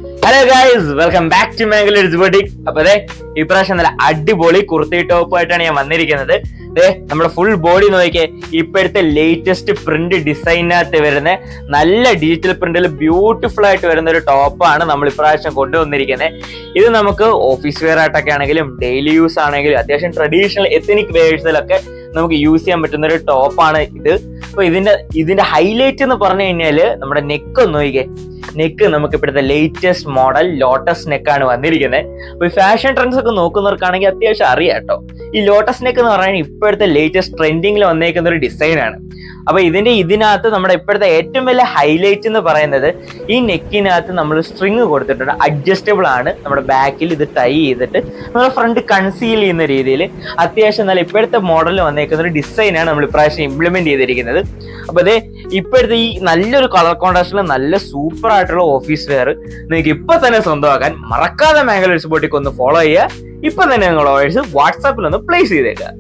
Hello guys, welcome back to Mangalore's boutique. അപ്പൊ അതെ ഇപ്രാവശ്യം നല്ല അടിപൊളി കുർത്തി ടോപ്പുമായിട്ടാണ് ഞാൻ വന്നിരിക്കുന്നത്. നമ്മുടെ ഫുൾ ബോഡി നോക്കിയേ, ഇപ്പോഴത്തെ ലേറ്റസ്റ്റ് പ്രിന്റ് ഡിസൈനകത്ത് വരുന്ന നല്ല ഡിജിറ്റൽ പ്രിന്റിൽ ബ്യൂട്ടിഫുൾ ആയിട്ട് വരുന്ന ഒരു ടോപ്പാണ് നമ്മൾ ഇപ്രാവശ്യം കൊണ്ടുവന്നിരിക്കുന്നത്. ഇത് നമുക്ക് ഓഫീസ് വെയർ ആയിട്ടൊക്കെ ആണെങ്കിലും ഡെയിലി യൂസ് ആണെങ്കിലും അത്യാവശ്യം ട്രഡീഷണൽ എത്തനിക് വേഴ്സിലൊക്കെ നമുക്ക് യൂസ് ചെയ്യാൻ പറ്റുന്ന ഒരു ടോപ്പാണ് ഇത്. അപ്പൊ ഇതിന്റെ ഹൈലൈറ്റ് എന്ന് പറഞ്ഞു കഴിഞ്ഞാല് നമ്മുടെ നെക്ക് ഒന്ന് നോക്കിക്കേ. നെക്ക് നമുക്ക് ഇപ്പോഴത്തെ ലേറ്റസ്റ്റ് മോഡൽ ലോട്ടസ് നെക്കാണ് വന്നിരിക്കുന്നത്. അപ്പൊ ഈ ഫാഷൻ ട്രെൻഡ്സ് ഒക്കെ നോക്കുന്നവർക്കാണെങ്കിൽ അത്യാവശ്യം അറിയാം കേട്ടോ. ഈ ലോട്ടസ് നെക്ക് എന്ന് പറഞ്ഞാൽ ഇപ്പോഴത്തെ ലേറ്റസ്റ്റ് ട്രെൻഡിങ്ങിൽ വന്നേക്കുന്ന ഒരു ഡിസൈനാണ്. അപ്പൊ ഇതിനകത്ത് നമ്മുടെ ഇപ്പോഴത്തെ ഏറ്റവും വലിയ ഹൈലൈറ്റ് എന്ന് പറയുന്നത് ഈ നെക്കിനകത്ത് നമ്മൾ സ്ട്രിങ് കൊടുത്തിട്ടുണ്ട്. അഡ്ജസ്റ്റബിൾ ആണ്. നമ്മുടെ ബാക്കിൽ ഇത് ടൈ ചെയ്തിട്ട് നമ്മുടെ ഫ്രണ്ട് കൺസീൽ ചെയ്യുന്ന രീതിയിൽ അത്യാവശ്യം നല്ല ഇപ്പോഴത്തെ മോഡലിൽ വന്നേക്കുന്ന ഒരു ഡിസൈനാണ് നമ്മൾ ഇപ്രാവശ്യം ഇംപ്ലിമെന്റ് ചെയ്തിരിക്കുന്നത്. അപ്പൊ ഇപ്പോഴത്തെ ഈ നല്ലൊരു കളർ കോൺട്രാസ്റ്റിൽ നല്ല സൂപ്പർ ആയിട്ടുള്ള ഓഫീസ് വെയർ നിങ്ങൾക്ക് ഇപ്പൊ തന്നെ സ്വന്തമാക്കാൻ മറക്കാതെ മാംഗലൂർസ് ബoutique ഒന്ന് ഫോളോ ചെയ്യുക. ഇപ്പൊ തന്നെ നിങ്ങൾ ഓർഡേഴ്സ് വാട്സാപ്പിൽ ഒന്ന് പ്ലേസ് ചെയ്തേക്കുക.